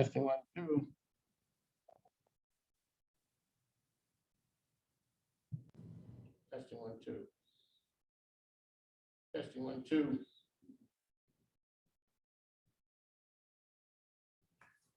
Testing 1, 2. Testing 1, 2. Testing 1, 2.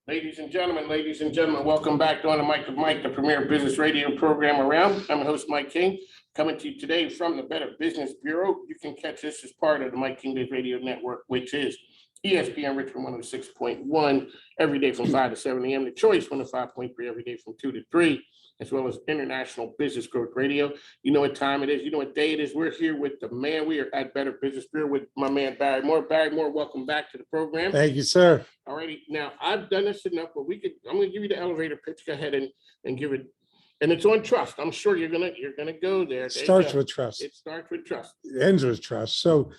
Ladies and gentlemen, welcome back to On the Mic with Mike, the premier business radio program around. I'm your host, Mike King, coming to you today from the Better Business Bureau. You can catch this as part of the Mike King Radio Network, which is ESPN Richmond 106.1 every day from 5 to 7 a.m. The Choice 105.3 every day from 2 to 3, as well as International Business Growth Radio. You know what time it is. You know what day it is. We're here with the man. We are at Better Business Bureau with my man, Barry Moore. Barry Moore, welcome back to the program. Thank you, sir. All righty. Now, I've done this enough, but I'm going to give you the elevator pitch. Go ahead and give it. And it's on trust. I'm sure you're gonna go there. It starts with trust. It starts with trust. It ends with trust. So,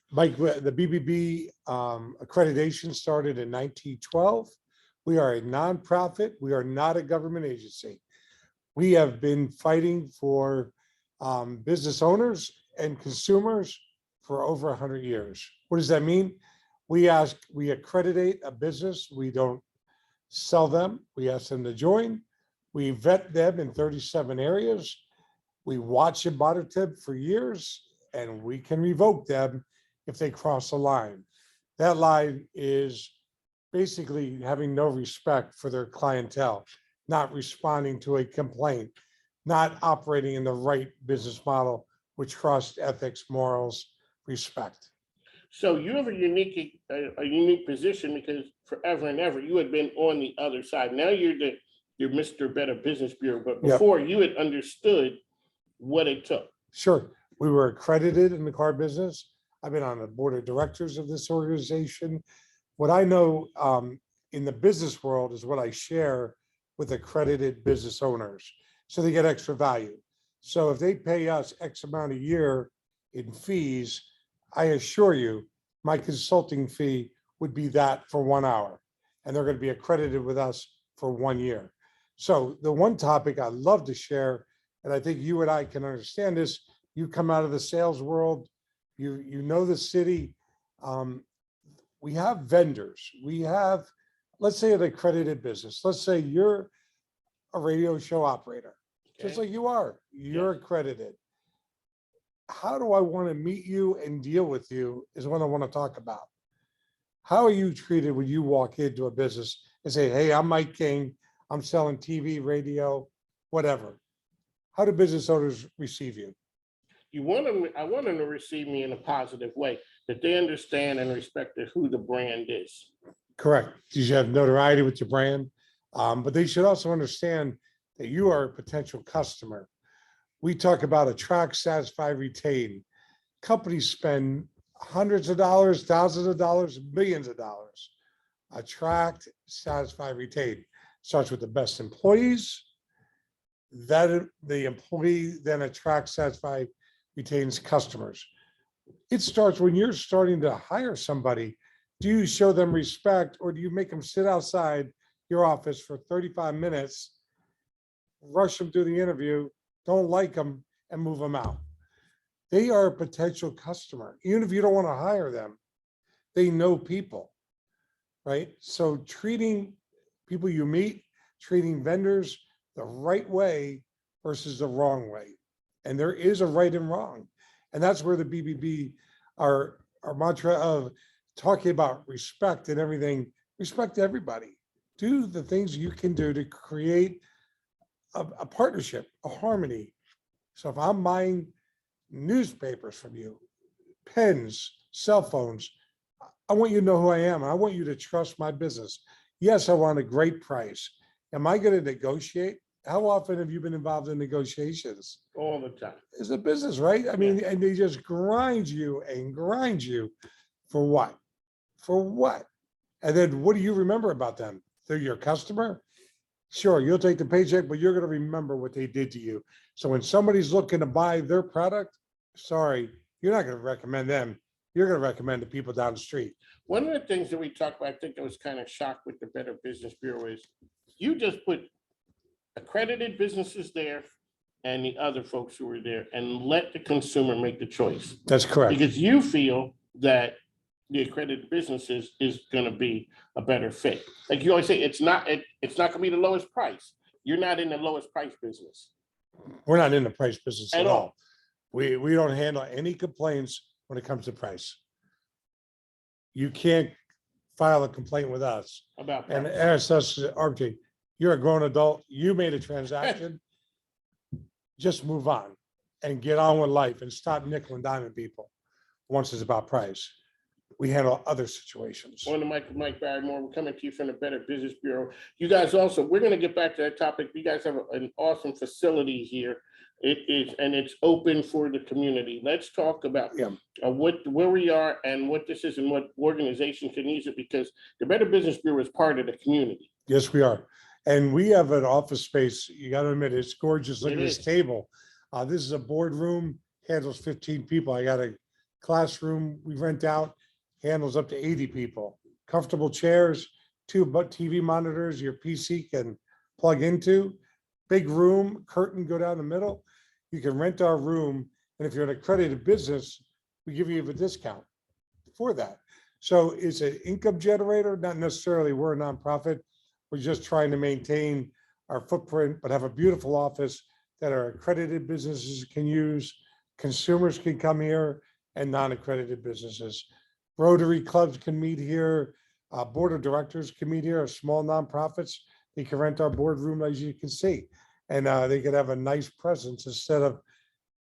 Mike, the BBB accreditation started in 1912. We are a nonprofit. We are not a government agency. We have been fighting for business owners and consumers for over 100 years. What does that mean? We accreditate a business. We don't sell them. We ask them to join. We vet them in 37 areas. We watch and monitor them for years, and we can revoke them if they cross a line. That line is basically having no respect for their clientele, not responding to a complaint, not operating in the right business model with trust, ethics, morals, respect. So you have a unique position because forever and ever you had been on the other side. Now you're Mr. Better Business Bureau, but before you had understood what it took. Sure. We were accredited in the car business. I've been on the board of directors of this organization. What I know in the business world is what I share with accredited business owners. So they get extra value. So if they pay us X amount a year in fees, I assure you, my consulting fee would be that for 1 hour. And they're going to be accredited with us for 1 year. So the one topic I love to share, and I think you and I can understand this, you come out of the sales world, you know the city. We have vendors. We have, let's say, an accredited business. Let's say you're a radio show operator, just like you are. You're accredited. How do I want to meet you and deal with you is what I want to talk about. How are you treated when you walk into a business and say, hey, I'm Mike King. I'm selling TV, radio, whatever. How do business owners receive you? I want them to receive me in a positive way, that they understand and respect who the brand is. Correct. You should have notoriety with your brand, but they should also understand that you are a potential customer. We talk about attract, satisfy, retain. Companies spend hundreds of dollars, thousands of dollars, millions of dollars. Attract, satisfy, retain. Starts with the best employees. That the employee then attracts, satisfy, retains customers. It starts when you're starting to hire somebody. Do you show them respect, or do you make them sit outside your office for 35 minutes, rush them through the interview, don't like them, and move them out? They are a potential customer. Even if you don't want to hire them, they know people, right? So treating people you meet, treating vendors the right way versus the wrong way. And there is a right and wrong. And that's where the BBB, our mantra of talking about respect and everything, respect everybody. Do the things you can do to create a partnership, a harmony. So if I'm buying newspapers from you, pens, cell phones, I want you to know who I am. I want you to trust my business. Yes, I want a great price. Am I going to negotiate? How often have you been involved in negotiations? All the time. It's a business, right? I mean, and they just grind you for what? For what? And then what do you remember about them? They're your customer? Sure, you'll take the paycheck, but you're going to remember what they did to you. So when somebody's looking to buy their product, sorry, you're not going to recommend them. You're going to recommend the people down the street. One of the things that we talked about, I think I was kind of shocked with the Better Business Bureau, is you just put accredited businesses there and the other folks who were there and let the consumer make the choice. That's correct. Because you feel that the accredited businesses is gonna be a better fit. Like you always say, it's not gonna be the lowest price. You're not in the lowest price business We're not in the price business at at all. all. We don't handle any complaints when it comes to price. You can't file a complaint with us About and price. ask us, RJ, you're a grown adult, you made a transaction. Just move on and get on with life and stop nickel and diming people once it's about price. We handle other situations. On the mic, Mike Barrymore, we're coming to you from the Better Business Bureau. You guys also, we're gonna get back to that topic. You guys have an awesome facility here. It is, and it's open for the community. Let's talk about Yeah. where we are and what this is and what organization can use it, because the Better Business Bureau is part of the community. Yes, we are. And we have an office space. You got to admit, it's gorgeous. Look It at this is. table. This is a boardroom, handles 15 people. I got a classroom we rent out, handles up to 80 people. Comfortable chairs, two TV monitors your PC can plug into. Big room, curtain go down the middle. You can rent our room. And if you're an accredited business, we give you a discount for that. So it's an income generator, not necessarily we're a nonprofit. We're just trying to maintain our footprint, but have a beautiful office that our accredited businesses can use. Consumers can come here and non-accredited businesses. Rotary clubs can meet here. Board of directors can meet here, small nonprofits. They can rent our boardroom, as you can see. And they could have a nice presence instead of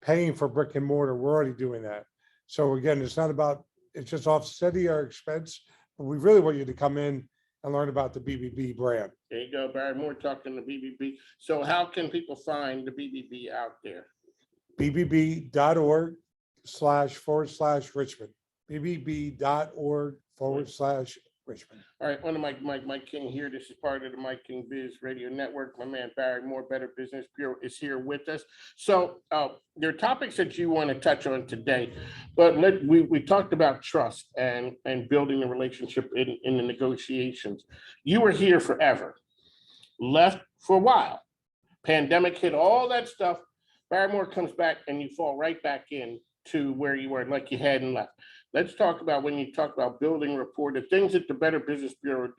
paying for brick and mortar. We're already doing that. So again, it's not about, it's just offsetting our expense, but we really want you to come in and learn about the BBB brand. There you go, Barry Moore talking to BBB. So how can people find the BBB out there? bbb.org//Richmond. bbb.org/Richmond. All right, on the mic, Mike King here. This is part of the Mike King Biz Radio Network. My man Barry Moore, Better Business Bureau, is here with us. So there are topics that you want to touch on today, but we talked about trust and building a relationship in the negotiations. You were here forever, left for a while. Pandemic hit, all that stuff. Barry Moore comes back and you fall right back in to where you were, like you hadn't left. Let's talk about, when you talk about building rapport, the things that the Better Business Bureau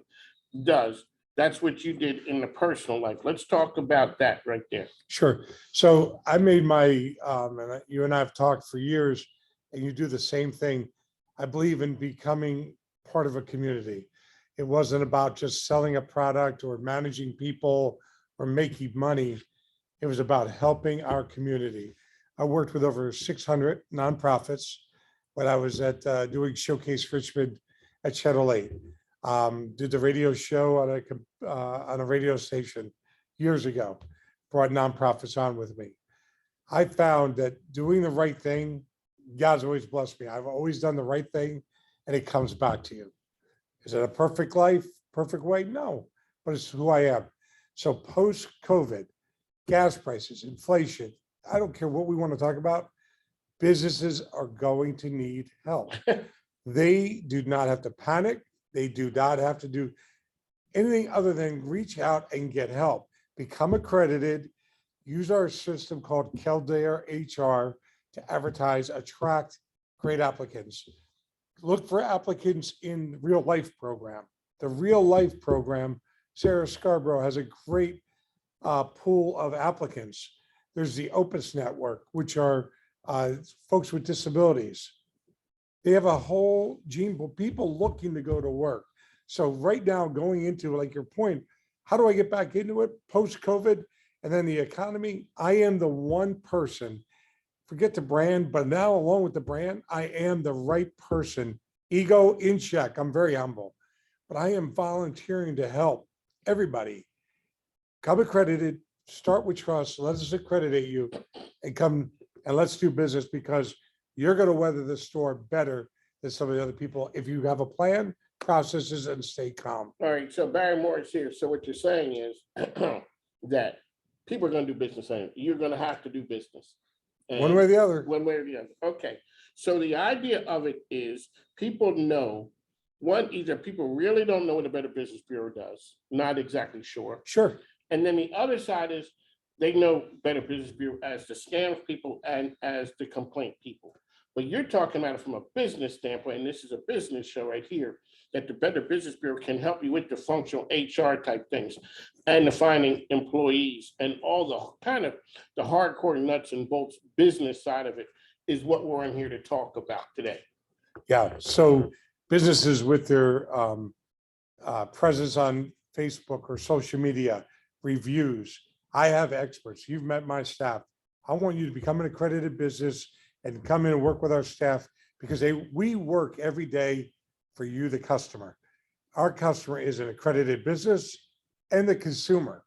does. That's what you did in the personal life. Let's talk about that right there. Sure. So I made my, and you and I have talked for years, and you do the same thing. I believe in becoming part of a community. It wasn't about just selling a product or managing people or making money. It was about helping our community. I worked with over 600 nonprofits when I was at doing Showcase Richmond at Channel 8. Did the radio show on a radio station years ago, brought nonprofits on with me. I found that doing the right thing, God's always blessed me. I've always done the right thing and it comes back to you. Is it a perfect life, perfect way? No, but it's who I am. So post-COVID, gas prices, inflation, I don't care what we want to talk about, businesses are going to need help. They do not have to panic. They do not have to do anything other than reach out and get help. Become accredited, use our system called Kildare HR to advertise, attract great applicants. Look for applicants in real life program. The real life program, Sarah Scarborough has a great pool of applicants. There's the Opus Network, which are folks with disabilities. They have a whole gene pool, people looking to go to work. So right now, going into, like your point, how do I get back into it post-COVID? And then the economy, I am the one person, forget the brand, but now along with the brand, I am the right person. Ego in check, I'm very humble, but I am volunteering to help everybody. Come accredited, start with trust, let us accreditate you and come and let's do business, because you're going to weather the storm better than some of the other people if you have a plan, processes, and stay calm. All right, so Barry Moore is here. So what you're saying is that people are going to do business. You're going to have to do business. One way or the other. One way or the other. Okay. So the idea of it is people know, one, either people really don't know what the Better Business Bureau does, not exactly sure. Sure. And then the other side is they know Better Business Bureau as the scam people and as the complaint people. But you're talking about it from a business standpoint, and this is a business show right here, that the Better Business Bureau can help you with the functional HR type things and the finding employees and all the kind of the hardcore nuts and bolts business side of it is what we're in here to talk about today. Yeah, so businesses with their presence on Facebook or social media, reviews. I have experts. You've met my staff. I want you to become an accredited business and come in and work with our staff because we work every day for you, the customer. Our customer is an accredited business and the consumer.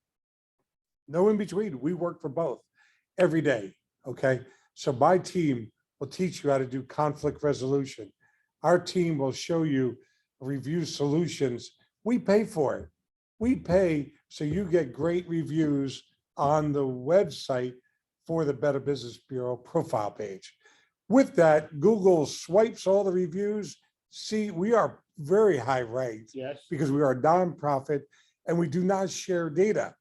No in between. We work for both every day. Okay. So my team will teach you how to do conflict resolution. Our team will show you review solutions. We pay for it. We pay so you get great reviews on the website for the Better Business Bureau profile page. With that, Google swipes all the reviews. See, we are very high ranked Yes. because we are a nonprofit and we do not share data.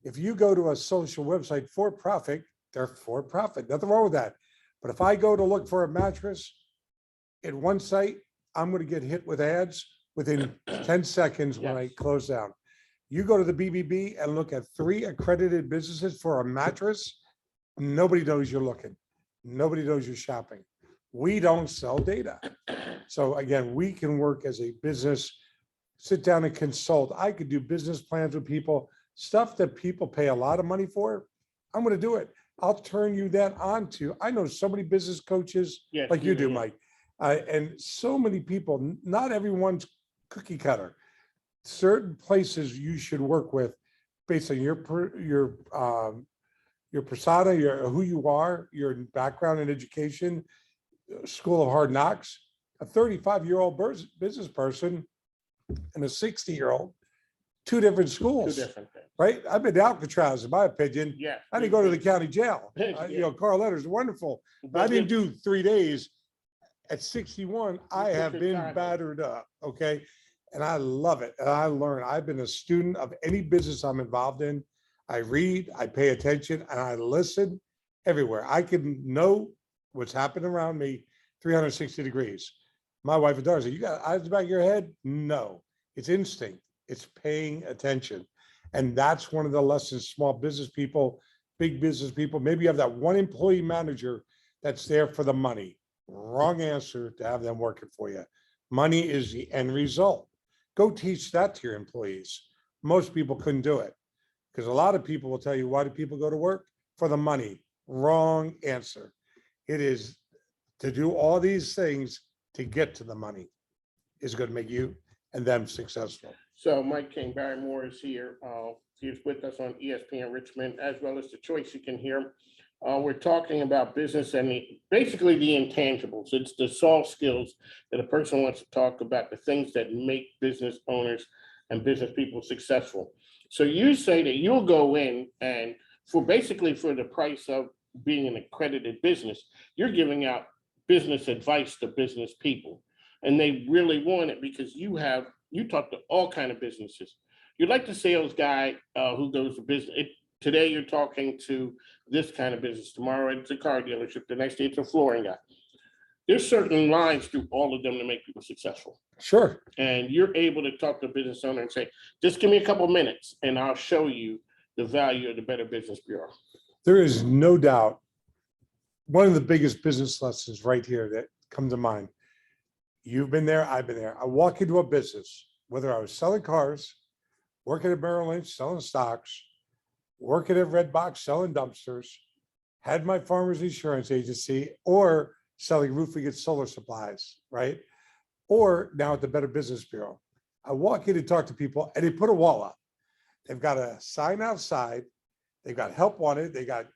If you go to a social website for profit, they're for profit. Nothing wrong with that. But if I go to look for a mattress at one site, I'm going to get hit with ads within 10 seconds when I close down. You go to the BBB and look at 3 accredited businesses for a mattress, nobody knows you're looking. Nobody knows you're shopping. We don't sell data. So again, we can work as a business, sit down and consult. I could do business plans with people, stuff that people pay a lot of money for. I'm going to do it. I'll turn you that on to. I know so many business coaches like you do, Mike, and so many people. Not everyone's cookie cutter. Certain places you should work with based on your persona, who you are, your background in education, school of hard knocks. A 35-year-old business person and a 60-year-old, 2 different schools. 2 different things. Right? I've been to Alcatraz, in my opinion. Yeah. I didn't go to the county jail. Carl Letter's wonderful. But I didn't do 3 days. At 61, I have been battered up. Okay. And I love it. And I learn. I've been a student of any business I'm involved in. I read, I pay attention, and I listen everywhere. I can know what's happening around me 360 degrees. My wife and daughter say, you got eyes in the back of your head? No, it's instinct. It's paying attention. And that's one of the lessons small business people, big business people, maybe you have that one employee manager that's there for the money. Wrong answer to have them working for you. Money is the end result. Go teach that to your employees. Most people couldn't do it because a lot of people will tell you, why do people go to work? For the money. Wrong answer. It is to do all these things to get to the money is going to make you and them successful. So Mike King, Barry Moore is here. He's with us on ESPN Richmond, as well as The Choice. You can hear him. We're talking about business and basically the intangibles. It's the soft skills that a person wants to talk about, the things that make business owners and business people successful. So you say that you'll go in and for the price of being an accredited business, you're giving out business advice to business people. And they really want it because you talk to all kinds of businesses. You're like the sales guy who goes to business. Today you're talking to this kind of business. Tomorrow it's a car dealership. The next day it's a flooring guy. There's certain lines through all of them to make people successful. Sure. And you're able to talk to a business owner and say, just give me a couple minutes and I'll show you the value of the Better Business Bureau. There is no doubt. One of the biggest business lessons right here that come to mind. You've been there, I've been there. I walk into a business, whether I was selling cars, working at Merrill Lynch, selling stocks, working at Redbox, selling dumpsters, had my farmer's insurance agency, or selling roofing and solar supplies, right? Or now at the Better Business Bureau. I walk in and talk to people and they put a wall up. They've got a sign outside. They've got help wanted. They got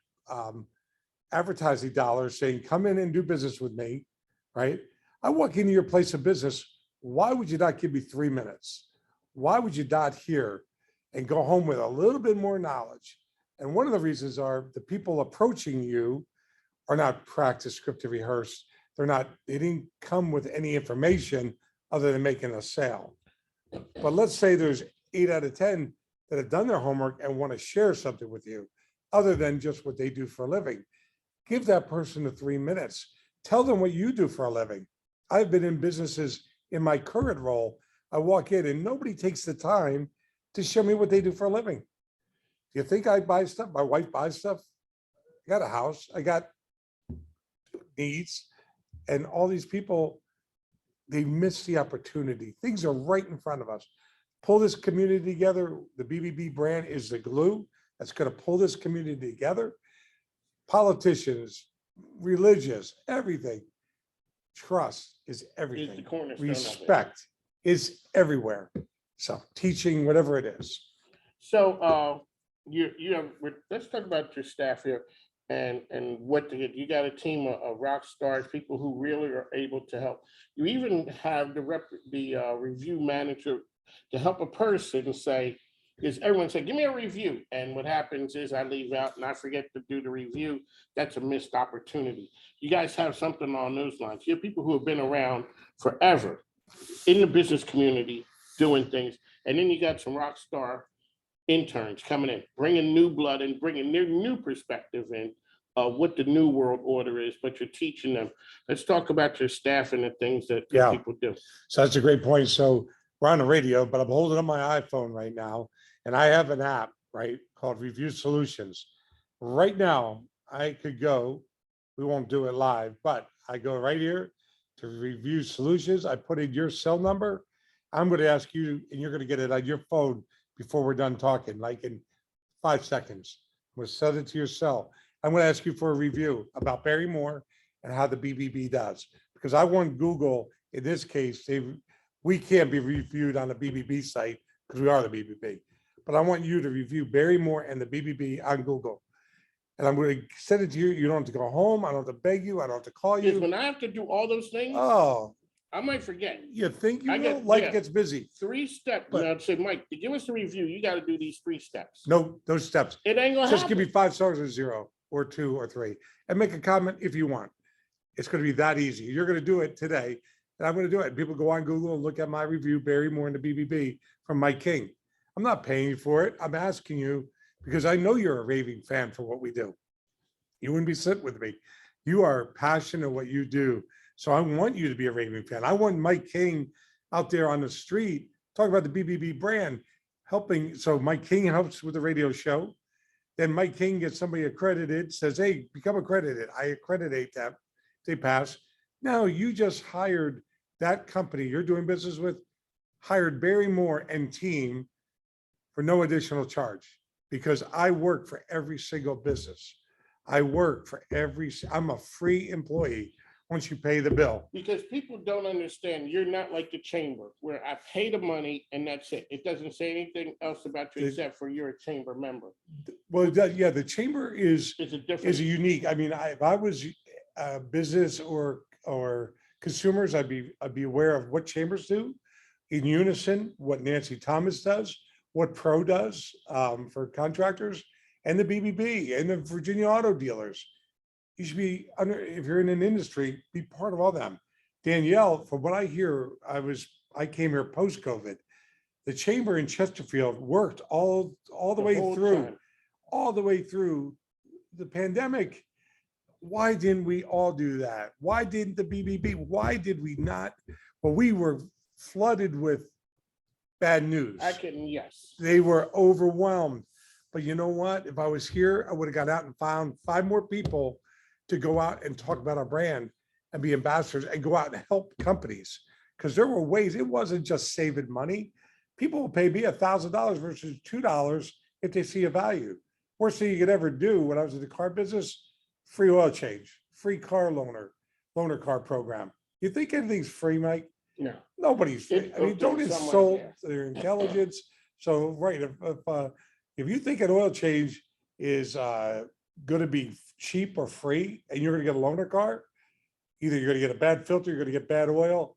advertising dollars saying, come in and do business with me, right? I walk into your place of business. Why would you not give me 3 minutes? Why would you not hear and go home with a little bit more knowledge? And one of the reasons are the people approaching you are not practiced, scripted, rehearsed. They didn't come with any information other than making a sale. But let's say there's 8 out of 10 that have done their homework and want to share something with you other than just what they do for a living. Give that person the 3 minutes Tell them what you do for a living. I've been in businesses in my current role. I walk in and nobody takes the time to show me what they do for a living. Do you think I buy stuff? My wife buys stuff. I got a house. I got needs. And all these people, they miss the opportunity. Things are right in front of us. Pull this community together. The BBB brand is the glue that's going to pull this community together. Politicians, religious, everything. Trust is Is the everything. cornerstone of it. Respect is everywhere. So teaching, whatever it is. So, you have, let's talk about your staff here and what you got a team of rock stars, people who really are able to help. You even have the review manager to help a person say, is everyone say, give me a review. And what happens is I leave out and I forget to do the review. That's a missed opportunity. You guys have something on those lines. You have people who have been around forever in the business community doing things. And then you got some rock star interns coming in, bringing new blood and bringing their new perspective in what the new world order is, but you're teaching them. Let's talk about your staff and the things that Yeah. people do. So that's a great point. So we're on the radio, but I'm holding up my iPhone right now, and I have an app, right, called Review Solutions. Right now, I could go, we won't do it live, but I go right here to Review Solutions. I put in your cell number. I'm going to ask you, and you're going to get it on your phone before we're done talking, like in 5 seconds. I'm going to set it to your cell. I'm going to ask you for a review about Barry Moore and how the BBB does, because I want Google, in this case, we can't be reviewed on the BBB site because we are the BBB, but I want you to review Barry Moore and the BBB on Google. And I'm going to send it to you. You don't have to go home. I don't have to beg you. I don't have to call Because you. when I have to do all those things, Oh, I might forget. you think you I will? get- Life yeah. gets busy. 3 steps. But- I'd say, Mike, to give us a review, you got to do these 3 steps. No, those steps. It ain't gonna Just happen. give me 5 stars or 0 or 2 or 3 and make a comment if you want. It's going to be that easy. You're going to do it today. And I'm going to do it. People go on Google and look at my review, Barry Moore and the BBB from Mike King. I'm not paying you for it. I'm asking you because I know you're a raving fan for what we do. You wouldn't be sitting with me. You are passionate in what you do. So I want you to be a raving fan. I want Mike King out there on the street talking about the BBB brand, helping. So Mike King helps with the radio show. Then Mike King gets somebody accredited, says, hey, become accredited. I accreditate them. They pass. Now you just hired that company you're doing business with, hired Barry Moore and team for no additional charge because I work for every single business. I work for I'm a free employee once you pay the bill. Because people don't understand, you're not like the chamber where I pay the money and that's it. It doesn't say anything else about you except for you're a chamber member. Well, yeah, the chamber is It's a different. is a unique. I mean, if I was business or consumers, I'd be aware of what chambers do in unison, what Nancy Thomas does, what Pro does for contractors, and the BBB and the Virginia auto dealers. You should be under, if you're in an industry, be part of all them. Danielle, from what I hear, I came here post-COVID. The chamber in Chesterfield worked all the way whole through, time. all the way through the pandemic. Why didn't we all do that? Why didn't the BBB? Why did we not? Well, we were flooded with bad news. Yes. They were overwhelmed. But you know what? If I was here, I would have got out and found 5 more people to go out and talk about our brand and be ambassadors and go out and help companies. Because there were ways, it wasn't just saving money. People will pay me $1,000 versus $2 if they see a value. Worst thing you could ever do when I was in the car business, free oil change, free car loaner car program. You think anything's free, Mike? No. Nobody's free. I mean, don't Someone insult there. their intelligence. So, right, if you think an oil change is going to be cheap or free and you're going to get a loaner car, either you're going to get a bad filter, you're going to get bad oil.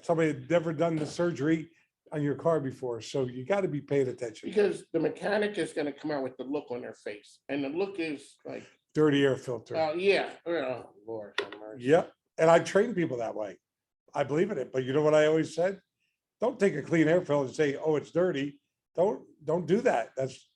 Somebody had never done the surgery on your car before. So you got to be paying attention. Because the mechanic is going to come out with the look on their face. And the look is like, Dirty air filter. yeah. Oh, Lord have mercy. Yep. And I train people that way. I believe in it. But you know what I always said? Don't take a clean air filter and say, oh, it's dirty. Don't do that.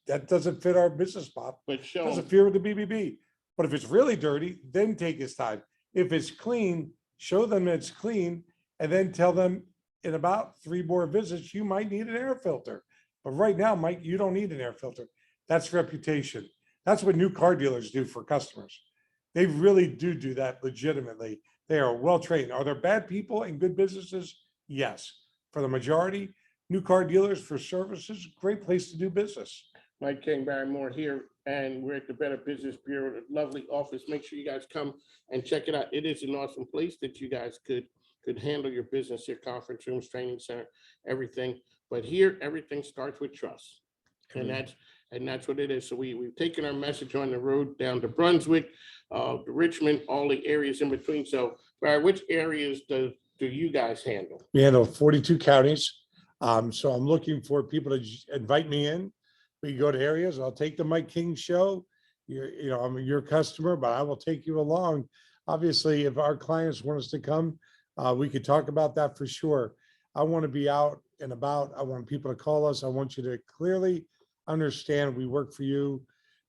That doesn't fit our business model. But show Doesn't fit with the BBB. But if it's really dirty, then take his time. If it's clean, show them it's clean, and then tell them in about 3 more visits, you might need an air filter. But right now, Mike, you don't need an air filter. That's reputation. That's what new car dealers do for customers. They really do that legitimately. They are well trained. Are there bad people in good businesses? Yes. For the majority, new car dealers for services, great place to do business. Mike King, Barrymore here, and we're at the Better Business Bureau, a lovely office. Make sure you guys come and check it out. It is an awesome place that you guys could handle your business, your conference rooms, training center, everything. But here, everything starts with trust. And that's what it is. So we've taken our message on the road down to Brunswick, to Richmond, all the areas in between. So, Barry, which areas do you guys handle? We handle 42 counties. So I'm looking for people to invite me in. We go to areas. I'll take the Mike King show. I'm your customer, but I will take you along. Obviously, if our clients want us to come, we could talk about that for sure. I want to be out and about. I want people to call us. I want you to clearly understand we work for you.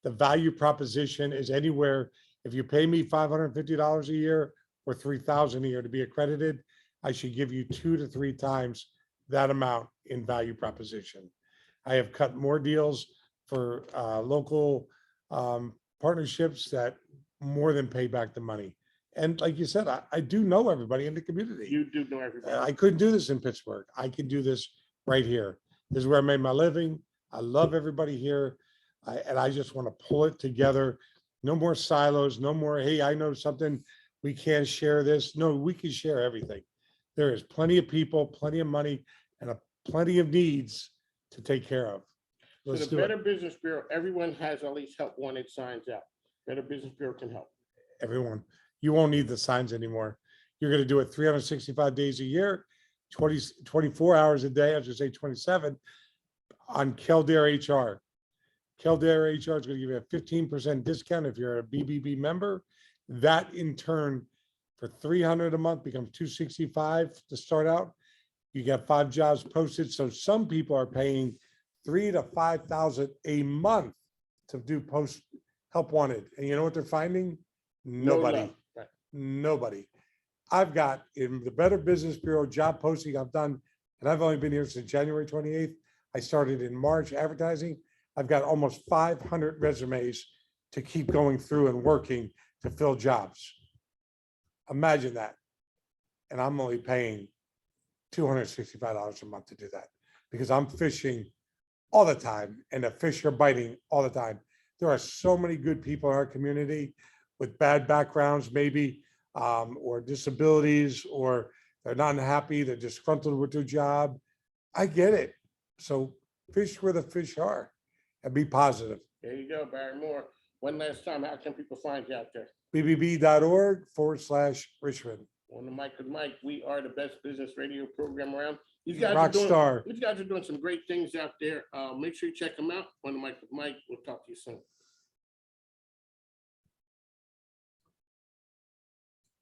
The value proposition is anywhere. If you pay me $550 a year or $3,000 a year to be accredited, I should give you 2 to 3 times that amount in value proposition. I have cut more deals for local partnerships that more than pay back the money. And like you said, I do know everybody in the community. You do know everybody. I couldn't do this in Pittsburgh. I can do this right here. This is where I made my living. I love everybody here. And I just want to pull it together. No more silos, no more, hey, I know something, we can't share this. No, we can share everything. There is plenty of people, plenty of money, and plenty of needs to take care of. So Let's the do Better it. Business Bureau, everyone has all these help wanted signs out. Better Business Bureau can help. Everyone, you won't need the signs anymore. You're going to do it 365 days a year, 24 hours a day. I should say 27 on Kildare HR. Kildare HR is going to give you a 15% discount if you're a BBB member. That in turn, for $300 a month becomes $265 to start out. You got 5 jobs posted. So some people are paying $3,000 to $5,000 a month to do post help wanted. And you know what they're finding? Nobody. No love. Right. Nobody. I've got in the Better Business Bureau job posting I've done, and I've only been here since January 28th. I started in March advertising. I've got almost 500 resumes to keep going through and working to fill jobs. Imagine that. And I'm only paying $265 a month to do that because I'm fishing all the time and the fish are biting all the time. There are so many good people in our community with bad backgrounds, maybe, or disabilities, or they're not happy, they're disgruntled with their job. I get it. So fish where the fish are and be positive. There you go, Barrymore. One last time, how can people find you out there? BBB.org/Richmond. On the mic with Mike, we are the best business radio program around. These guys Rockstar. These guys are doing some great things out there. Make sure you check them out. On the mic with Mike, we'll talk to you soon.